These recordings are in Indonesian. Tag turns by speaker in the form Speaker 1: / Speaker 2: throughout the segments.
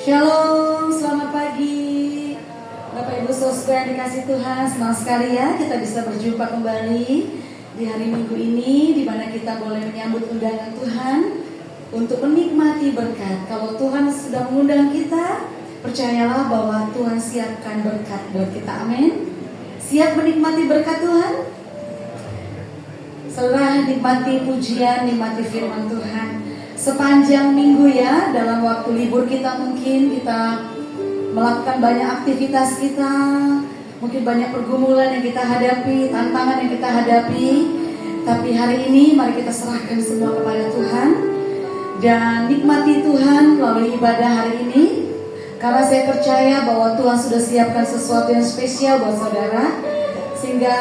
Speaker 1: Shalom, selamat pagi Bapak Ibu Saudara yang dikasih Tuhan. Senang sekali ya kita bisa berjumpa kembali di hari Minggu ini, di mana kita boleh menyambut undangan Tuhan untuk menikmati berkat. Kalau Tuhan sudah mengundang kita, percayalah bahwa Tuhan siapkan berkat buat kita. Amin. Siap menikmati berkat Tuhan? Saudara, nikmati pujian, nikmati firman Tuhan sepanjang minggu ya. Dalam waktu libur kita mungkin kita melakukan banyak aktivitas kita, mungkin banyak pergumulan yang kita hadapi, tantangan yang kita hadapi. Tapi hari ini mari kita serahkan semua kepada Tuhan dan nikmati Tuhan melalui ibadah hari ini. Karena saya percaya bahwa Tuhan sudah siapkan sesuatu yang spesial buat saudara. Sehingga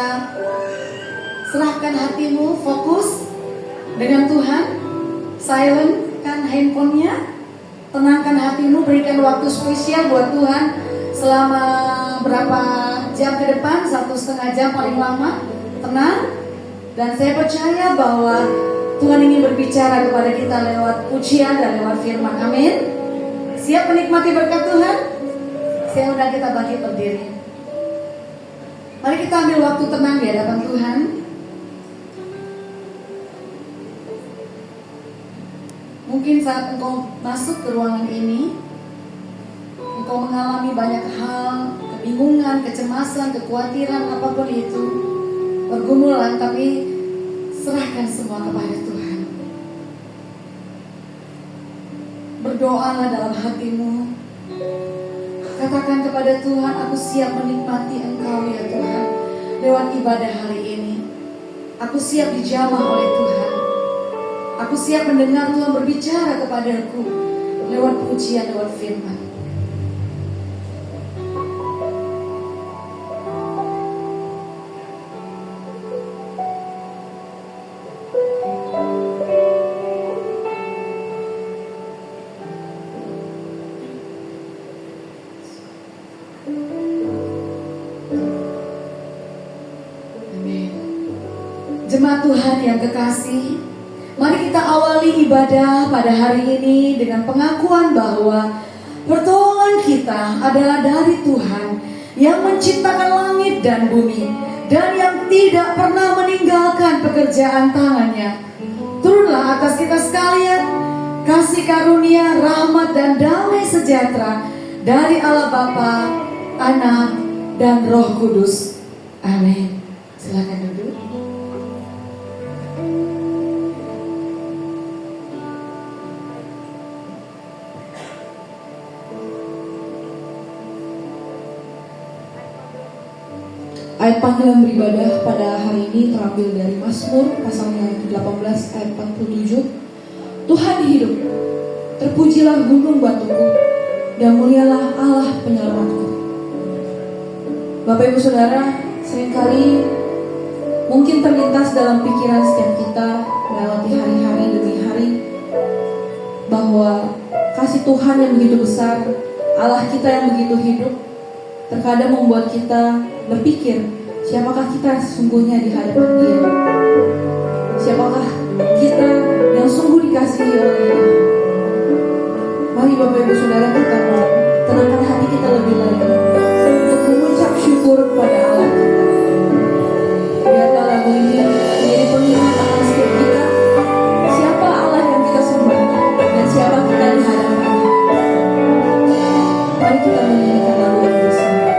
Speaker 1: serahkan hatimu, fokus dengan Tuhan. Silentkan handphonenya, tenangkan hatimu, berikan waktu spesial buat Tuhan selama berapa jam ke depan, 1,5 jam paling lama. Tenang, dan saya percaya bahwa Tuhan ingin berbicara kepada kita lewat pujian dan lewat firman. Amin. Siap menikmati berkat Tuhan? Saya undang kita bangkit berdiri. Mari kita ambil waktu tenang di hadapan Tuhan. Mungkin saat engkau masuk ke ruangan ini, engkau mengalami banyak hal, kebingungan, kecemasan, kekhawatiran, apapun itu, pergumulan, tapi serahkan semua kepada Tuhan. Berdoalah dalam hatimu. Katakan kepada Tuhan, aku siap menikmati Engkau ya Tuhan, lewat ibadah hari ini. Aku siap dijamah oleh Tuhan. Aku siap mendengar Tuhan berbicara kepadaku lewat pujian, lewat firman. Amin. Jemaat Tuhan yang kekasih, mari kita awali ibadah pada hari ini dengan pengakuan bahwa pertolongan kita adalah dari Tuhan yang menciptakan langit dan bumi dan yang tidak pernah meninggalkan pekerjaan tangannya. Turunlah atas kita sekalian kasih karunia, rahmat dan damai sejahtera dari Allah Bapa, Anak dan Roh Kudus. Amin. Silakan duduk.
Speaker 2: Ayat panggilan beribadah pada hari ini terambil dari Mazmur pasalnya yang ke-18 ayat 47. Tuhan hidup, terpujilah gunung batuku, dan mulialah Allah penyelamatku. Bapak Ibu Saudara, seringkali mungkin terlintas dalam pikiran setiap kita melewati hari-hari demi hari bahwa kasih Tuhan yang begitu besar, Allah kita yang begitu hidup, terkadang membuat kita berpikir, siapakah kita sesungguhnya di hadapan Dia? Siapakah kita yang sungguh dikasihi oleh Dia? Mari Bapak Ibu Saudara, kita mau tenangkan hati kita lebih lagi untuk mengucap syukur pada Allah kita. Biarlah lagu ini menjadi pengingat akan setiap kita, siapa Allah yang kita sembah dan siapa kita di hadapannya. Mari kita menyanyikan lagu yang bersama.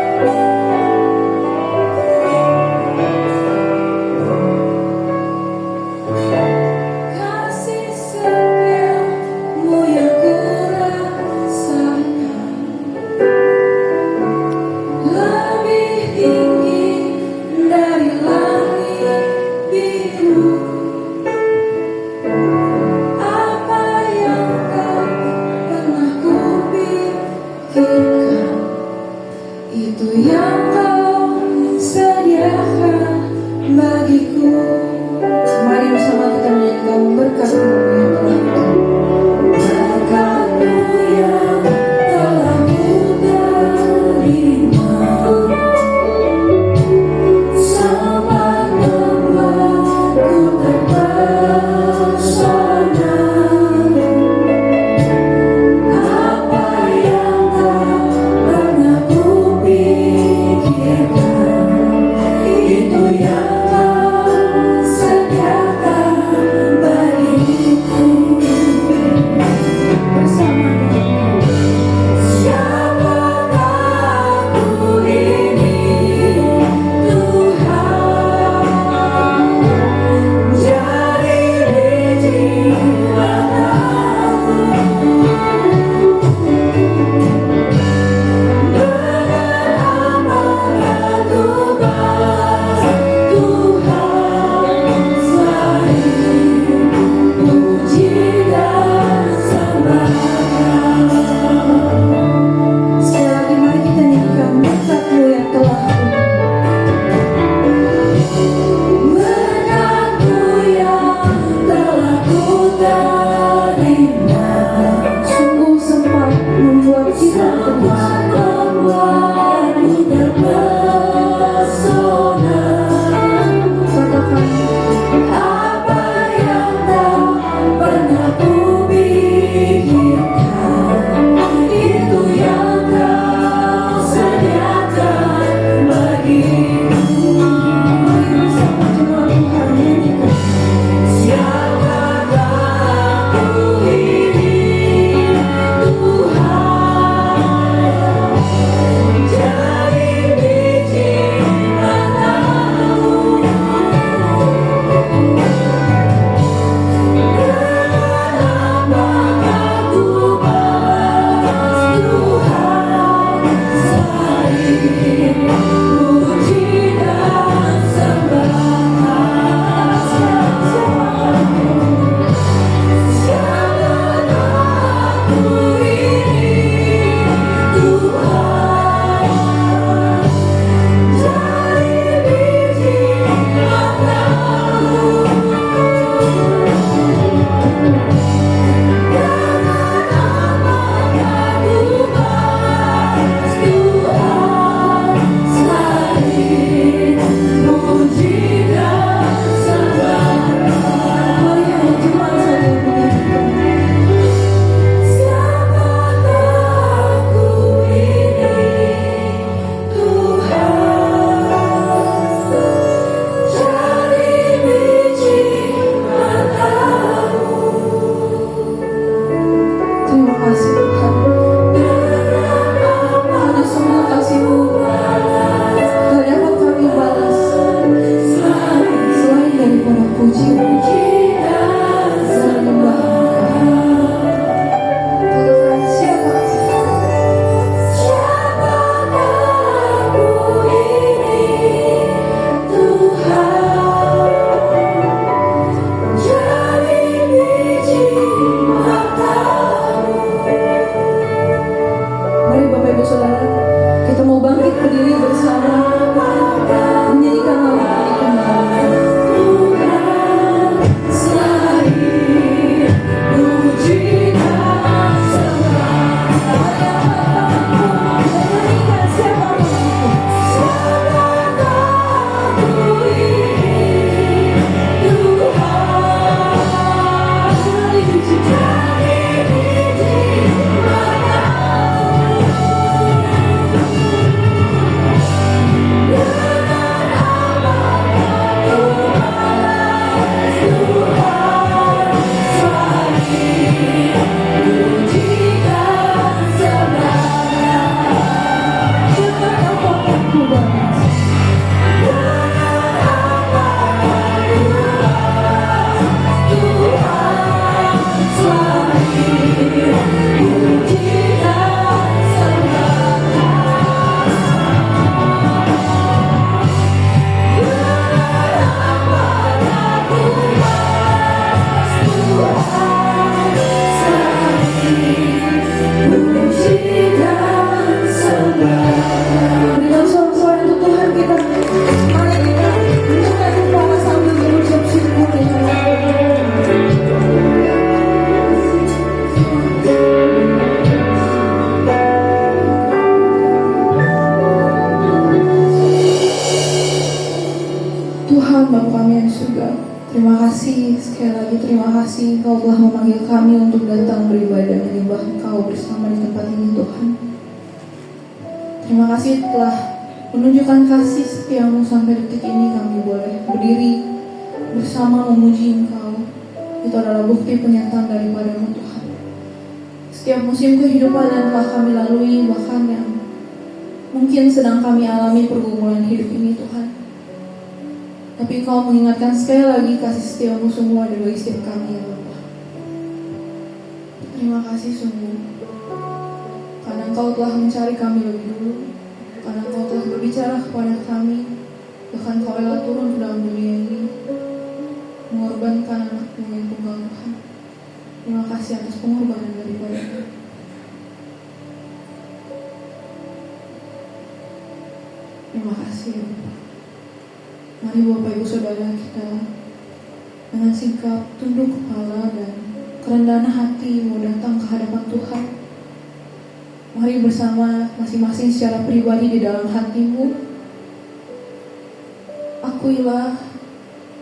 Speaker 3: Apa yang
Speaker 2: berdiri bersama menyanyikan lagu ini kembali. Dengan suara-suara untuk Tuhan kita, mari kita menunjukkan kepala sambil berucap syukur ya Allah. Tuhan Bapa kami yang di surga, terima kasih sekali lagi, terima kasih Engkau telah memanggil kami untuk datang beribadah menyembah Engkau bersama di tempat ini Tuhan. Terima kasih telah menunjukkan kasih setiamu sampai detik ini kami boleh berdiri bersama memuji Engkau. Itu adalah bukti penyataan daripadamu Tuhan. Setiap musim kehidupan yang telah kami lalui, bahkan yang mungkin sedang kami alami pergumulan hidup ini Tuhan, tapi Engkau mengingatkan sekali lagi kasih setiamu semua ada bagi setiap kami ya Bapa. Terima kasih sungguh, karena Engkau telah mencari kami lebih dulu, karena Engkau telah berbicara kepada kami, bahkan Kau rela turun ke dalam dunia ini, mengorbankan anak-Mu yang tunggal Tuhan. Terima kasih atas pengorbanan daripada-Mu. Terima kasih ya Bapa. Mari Bapak Ibu Saudara kita dengan sikap tunduk kepala dan kerendahan hati mau datang ke hadapan Tuhan. Mari bersama masing-masing secara pribadi di dalam hatimu, akuilah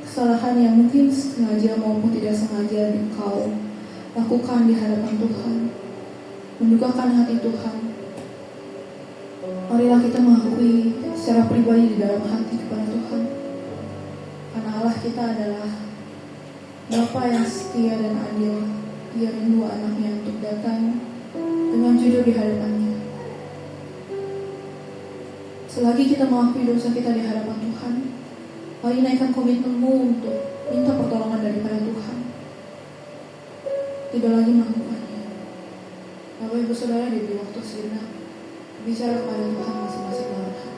Speaker 2: kesalahan yang mungkin sengaja maupun tidak sengaja Engkau lakukan di hadapan Tuhan. Mendukakan hati Tuhan. Marilah kita mengakui secara pribadi di dalam hati kepada Tuhan. Karena Allah kita adalah Bapa yang setia dan adil. Dia rindu anaknya untuk datang dengan jujur di hadapannya. Selagi kita mengakui dosa kita di hadapan Tuhan, mari naikkan komitmenmu untuk minta pertolongan daripada Tuhan. Tidak lagi melakukannya. Bapak Ibu Saudara diberi waktu sejenak bicara kepada Tuhan masing-masing dalam hati.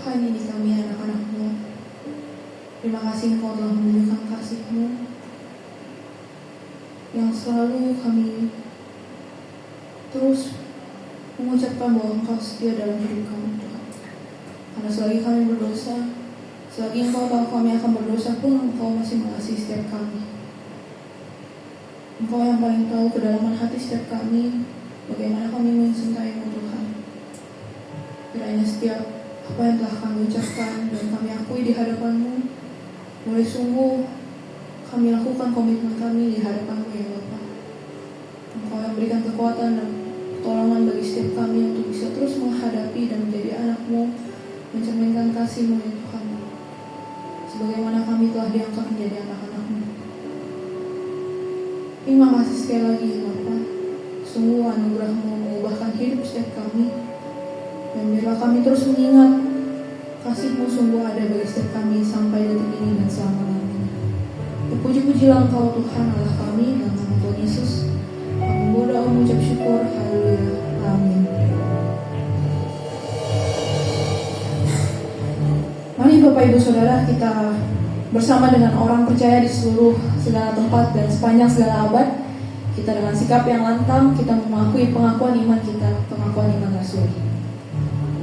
Speaker 2: Tuhan, ini kami anak-anak-Mu. Terima kasih Engkau telah menunjukkan kasih-Mu yang selalu kami terus mengucapkan bahwa Engkau setia dalam hidup kami Tuhan. Karena selagi kami berdosa, selagi Engkau tahu kami akan berdosa pun, Engkau masih mengasihi setiap kami. Engkau yang paling tahu kedalaman hati setiap kami, bagaimana kami mencintai-Mu Tuhan. Kiranya setiap apa yang telah kami ucapkan dan kami akui di hadapan-Mu, boleh sungguh kami lakukan komitmen kami di hadapan-Mu ya Bapa. Engkau yang berikan kekuatan dan pertolongan bagi setiap kami untuk bisa terus menghadapi dan menjadi anak-Mu, mencerminkan kasih-Mu ya Tuhan. sebagaimana kami telah diangkat menjadi anak-anak-Mu. Terima kasih sekali lagi Bapa. Sungguh anugerah-Mu mengubahkan hidup setiap kami. Dan biarlah kami terus mengingat kasih-Mu sungguh ada bagi setiap kami sampai detik ini dan selama-lamanya. Terpuji-pujilah Engkau Tuhan Allah kami, dalam nama Tuhan Yesus. Kami berdoa mengucap syukur. Haleluya. Amin. Mari Bapak Ibu Saudara, kita bersama dengan orang percaya di seluruh segala tempat dan sepanjang segala abad, kita dengan sikap yang lantang kita mengakui pengakuan iman kita, pengakuan iman rasuli.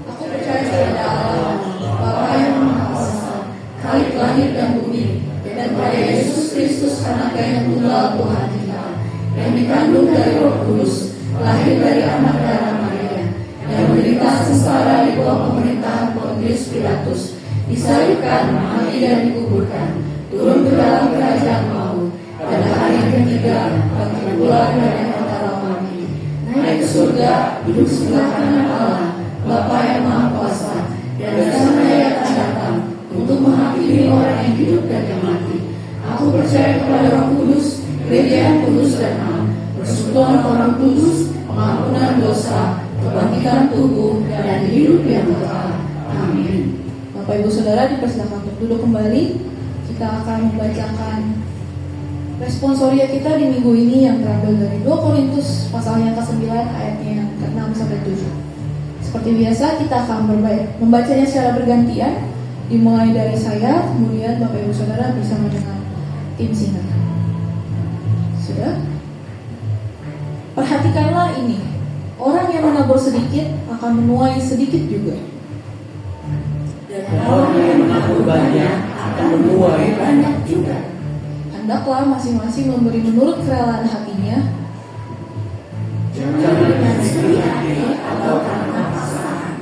Speaker 2: Aku percaya kepada Allah, Bapa yang Maha Kuasa, Khalik langit dan bumi, dan pada Yesus Kristus Anak yang tunggal Tuhan kita, yang dikandung dari Roh Kudus, lahir dari anak darah Maria, yang menderita sengsara di bawah pemerintahan Pontius Pilatus, disalibkan, mati dan dikuburkan, turun ke dalam kerajaan maut, pada hari ketiga bangkit pula dari antara mati, naik ke surga, duduk sebelah kanan Allah, Bapa yang Maha Kuasa, dan dari sana Ia akan datang untuk menghakimi orang yang hidup dan yang mati. Aku percaya kepada Roh Kudus, gereja yang kudus dan am, persekutuan orang kudus, pengampunan dosa, kebangkitan tubuh, dan hidup yang kekal. Amin. Bapak Ibu Saudara, dipersilakan untuk duduk kembali. Kita akan membacakan responsoria kita di minggu ini yang terambil dari 2 Korintus pasal yang ke-9 ayatnya yang ke-6 sampai 7. Seperti biasa kita akan membacanya secara bergantian, dimulai dari saya, kemudian Bapak Ibu Saudara bersama dengan tim singa. Sudah? Perhatikanlah ini, orang yang menabur sedikit akan menuai sedikit juga.
Speaker 3: Dan orang yang menabur banyak akan menuai banyak juga.
Speaker 2: Hendaklah masing-masing memberi menurut kerelaan hatinya,
Speaker 3: Jangan dengan sedih hati atau karena paksaan.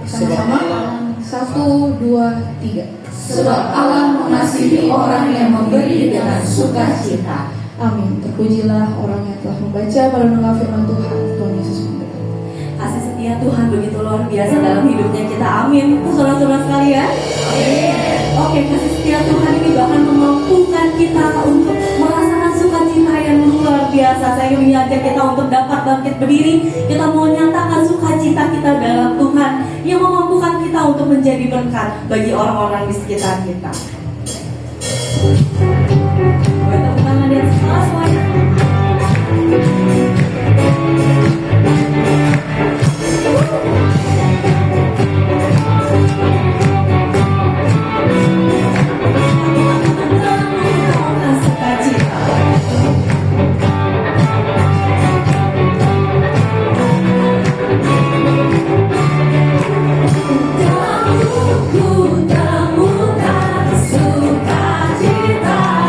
Speaker 2: bersama-sama. 1, 2, 3.
Speaker 3: Sebab Allah mengasihi orang yang memberi dengan sukacita.
Speaker 2: Amin. Terpujilah orang yang telah membaca pada mendengar firman Tuhan. Tuhan Yesus memberkati.
Speaker 4: Kasih setia Tuhan begitu luar biasa dalam hidupnya kita. Amin. Saudara-saudara sekalian. Amin. Oke, kasih setia Tuhan ini bahkan memampukan kita untuk merasakan sukacita yang luar biasa. Saya ingin mengajak kita untuk dapat bangkit berdiri. Kita mau nyatakan sukacita kita dalam Tuhan yang memampukan kita untuk menjadi berkat bagi orang-orang di sekitar kita. Boleh tepuk tangan di atas kepala semuanya.
Speaker 3: Ku temukan sukacita.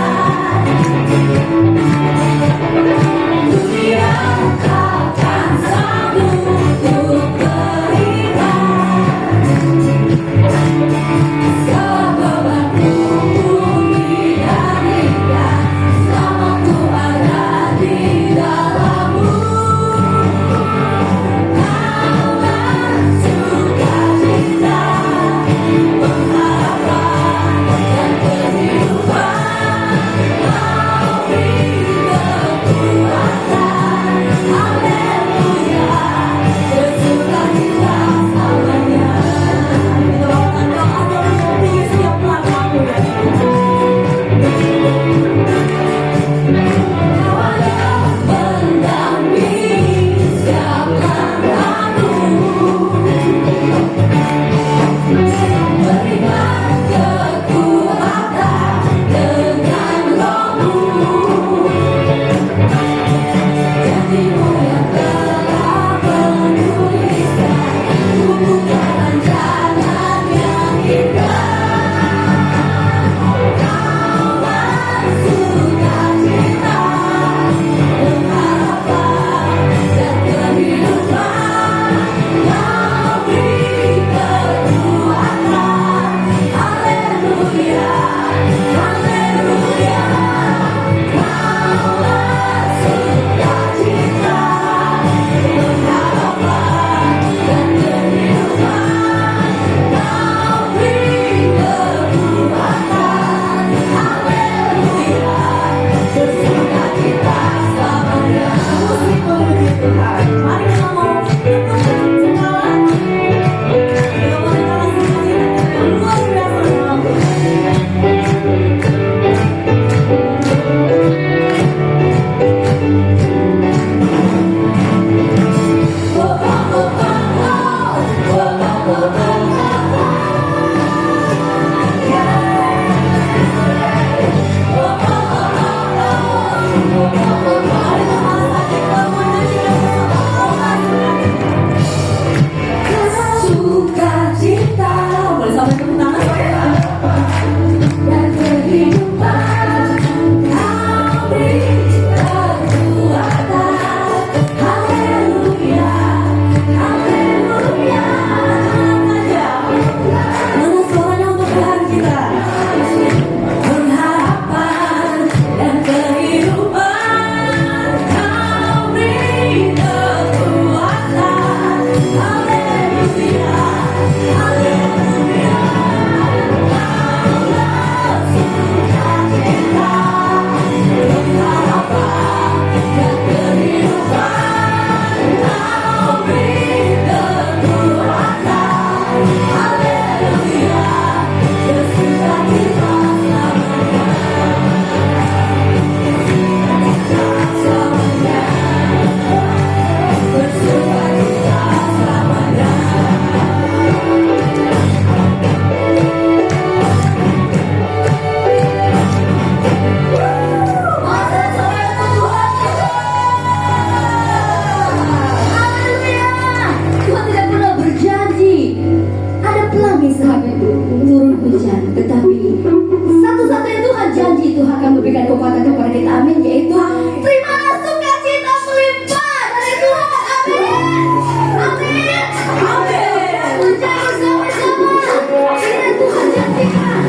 Speaker 4: memberikan kekuatan kepada kita, amin. Yaitu terimalah sukacita melimpah dari Tuhan, amin. Amin. Amin. Percaya bersama-sama. Ini Tuhan janjikan.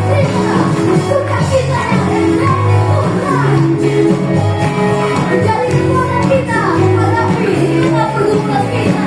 Speaker 4: Terimalah sukacita yang dari Tuhan. Menjadi kekuatan kita menghadapi segala pergumulan kita.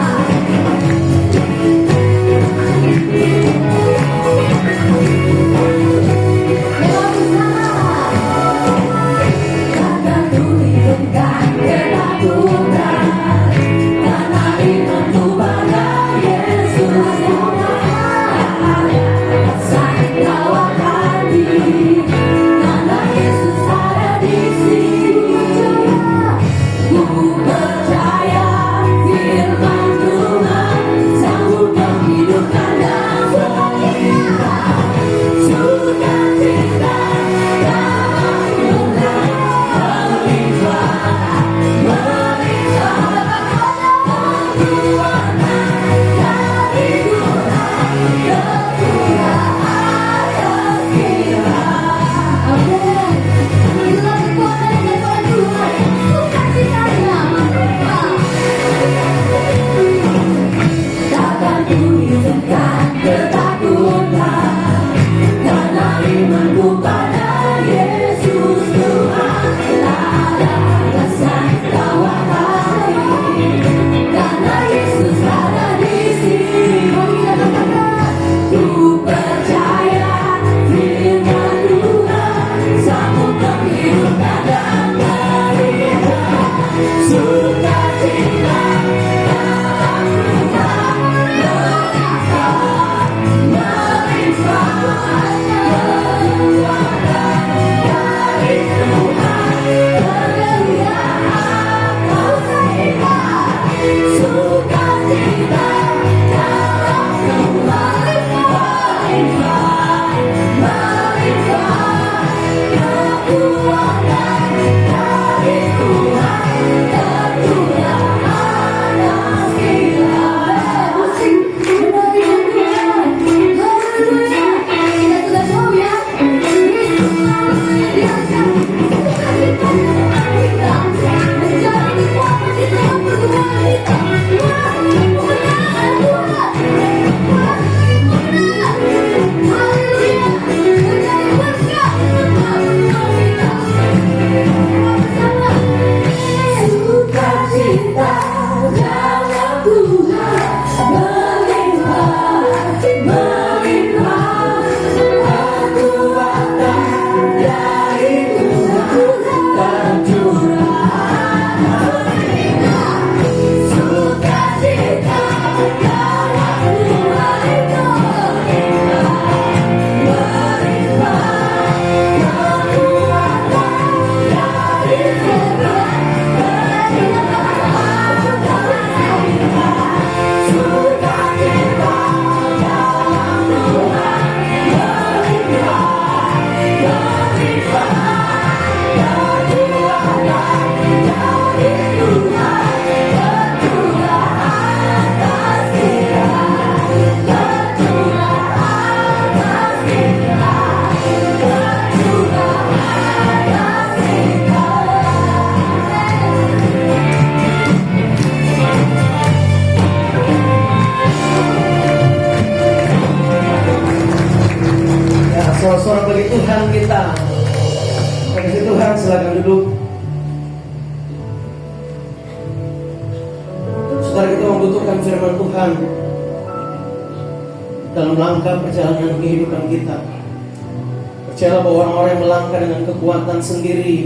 Speaker 3: Sorak-sorak bagi Tuhan kita. Kasih Tuhan, silakan duduk. Saudara, kita membutuhkan firman Tuhan dalam langkah perjalanan kehidupan kita. Percayalah bahwa orang-orang yang melangkah dengan kekuatan sendiri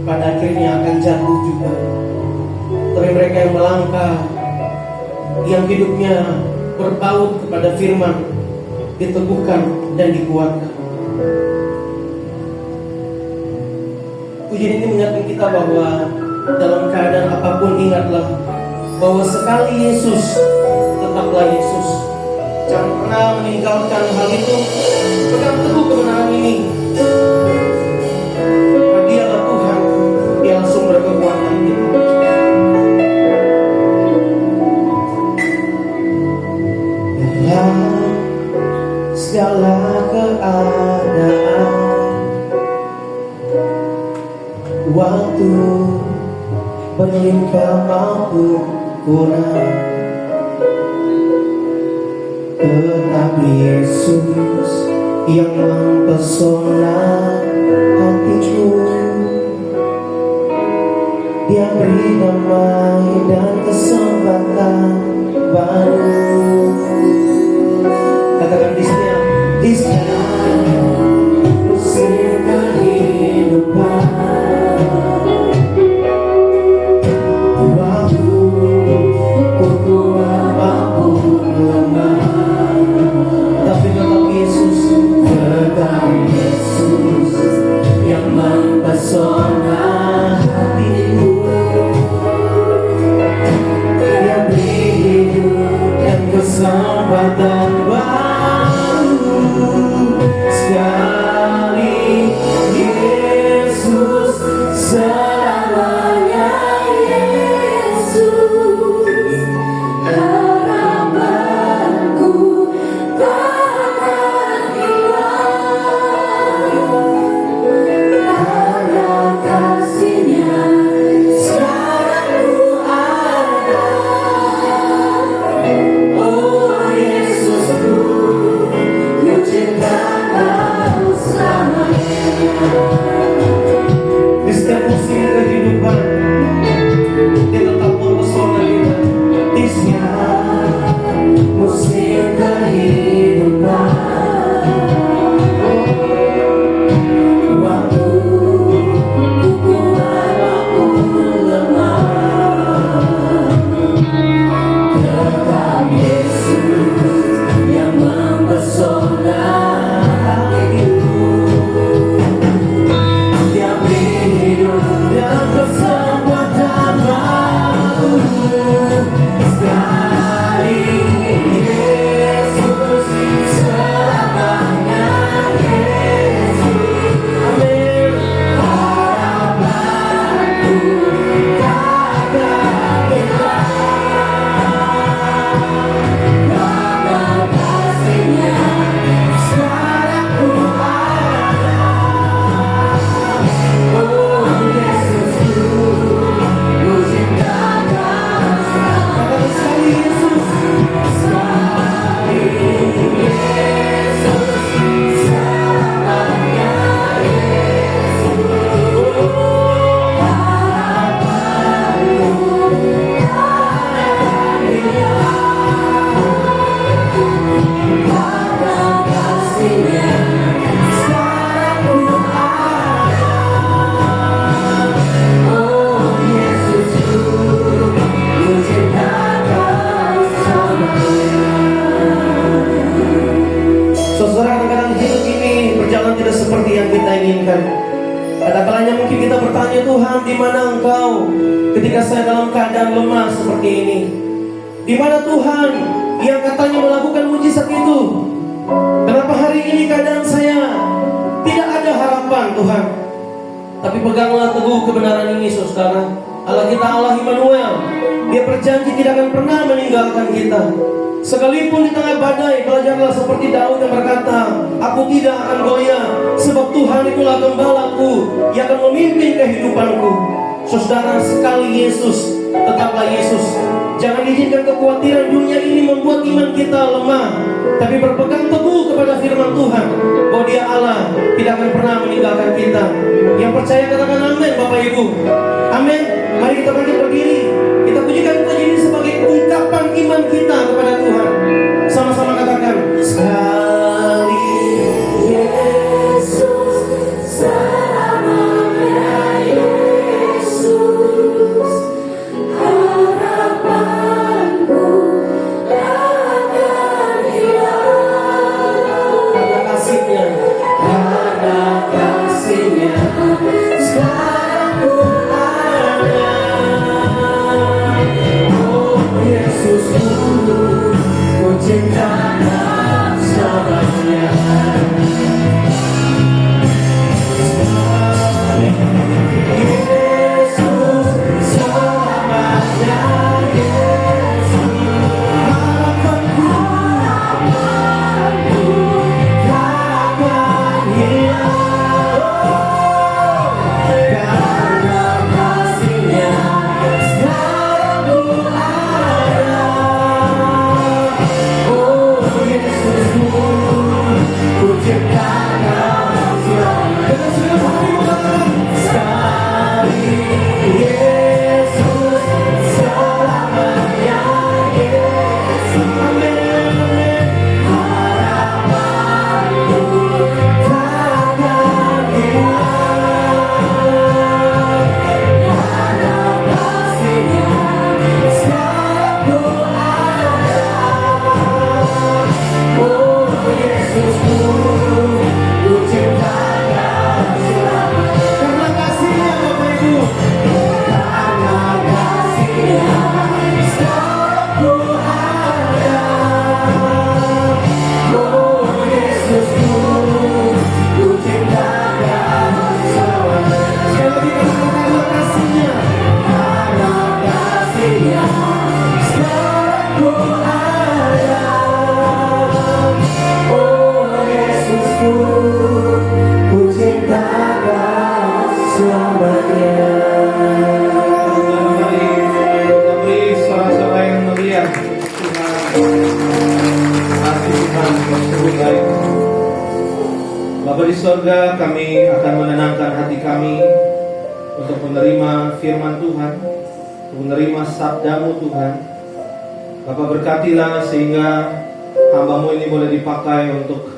Speaker 3: pada akhirnya akan jatuh juga. Tapi mereka yang melangkah, yang hidupnya berpaut kepada firman, diteguhkan dan dikuatkan. Pujian ini mengingatkan kita bahwa dalam keadaan apapun ingatlah bahwa sekali Yesus, tetaplah Yesus. Jangan pernah meninggalkan hal itu. Pegang teguh kebenaran ini. Dialah Tuhan, Dialah sumber kekuatan kita. Dalam segala keadaan waktu berlimpah maupun kurang, tetap Yesus yang mempesona hatiku. Dia beri damai dan kesempatan baru. Katakan di setiap musim kehidupan, waktu ku kuat maupun lemah, tapi tetap Yesus yang mempesona hatiku. Dia beri hidup dan kesempatan baru sekali. Yesus selamanya, Yesus harapanku takkan hilang, karena kasih-Nya sekarang ku ada. Oh Yesusku, ku cinta Kau selamanya. Di setiap musim kehidupan, Dia tetap mempesona kita. Di setiap musim kehidupan, waktu ku kuat maupun lemah, tetap Yesus yang mempesona hatiku. Dia beri hidup dan kesempatan baru sekali. Yesus selamanya, Yesus. Amin. Harapanku takkan hilang, karena kasih-Nya sekarang ku ada. Oh Yesusku, ku cinta Kau selamanya. Sekali Yesus, sekali Yesus selamanya, Yesus. Harapanku takkan hilang, karena kasih-Nya sekarang ku ada. Oh Yesusku, ku cinta Kau selamanya. Saudara, kadang-kadang hidup ini berjalan tidak seperti yang kita inginkan. Kadang-kadang mungkin kita bertanya, Tuhan, di mana Engkau ketika saya dalam keadaan lemah seperti ini? Di mana Tuhan yang katanya melakukan mujizat itu? Kenapa hari ini keadaan saya tidak ada harapan, Tuhan? Tapi peganglah teguh kebenaran ini, saudara. Allah kita Allah Immanuel. Dia berjanji tidak akan pernah meninggalkan kita. Sekalipun di tengah badai, belajarlah seperti Daud yang berkata, aku tidak akan goyah, sebab Tuhan itulah gembalaku yang akan memimpin kehidupanku. Saudara, sekali Yesus, tetaplah Yesus. Jangan izinkan kekhawatiran dunia ini membuat iman kita lemah, tapi berpegang teguh kepada firman Tuhan bahwa Dia Allah, tidak akan pernah meninggalkan kita. Yang percaya katakan amin, Bapak Ibu. Amin. Mari kita bangkit berdiri. Kita pujikan puji ini sebagai ungkapan iman kita kepada Tuhan. Sama-sama katakan, sekali Yesus selamanya, Yesus harapanku takkan hilang, karena kasih-Nya, karena kasih-Nya sekarang ku ada. Oh Yesusku, ku cinta Kau selamanya. Yesus selamanya, Yesus harapanku takkan hilang, karena
Speaker 5: Bapa di sorga, kami akan menenangkan hati kami untuk menerima firman Tuhan, untuk menerima sabdamu Tuhan. Bapa berkatilah sehingga hamba-Mu ini boleh dipakai untuk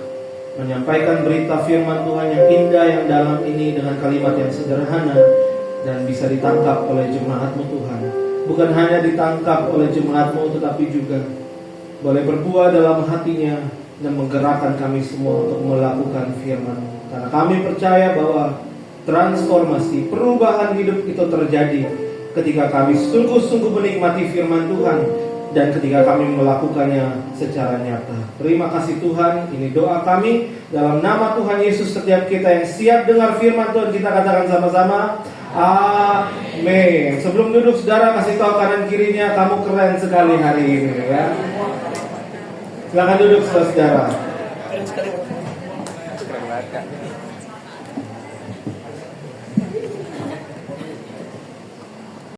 Speaker 5: menyampaikan berita firman Tuhan yang indah, yang dalam ini dengan kalimat yang sederhana dan bisa ditangkap oleh jemaat-Mu Tuhan. Bukan hanya ditangkap oleh jemaat-Mu, tetapi juga boleh berbuah dalam hatinya dan menggerakkan kami semua untuk melakukan firman. Karena kami percaya bahwa transformasi, perubahan hidup itu terjadi ketika kami sungguh-sungguh menikmati firman Tuhan dan ketika kami melakukannya secara nyata. Terima kasih Tuhan, ini doa kami dalam nama Tuhan Yesus. Setiap kita yang siap dengar firman Tuhan, kita katakan sama-sama amin. Sebelum duduk, saudara kasih tahu kanan kirinya, kamu keren sekali hari ini ya. Silakan duduk saudara.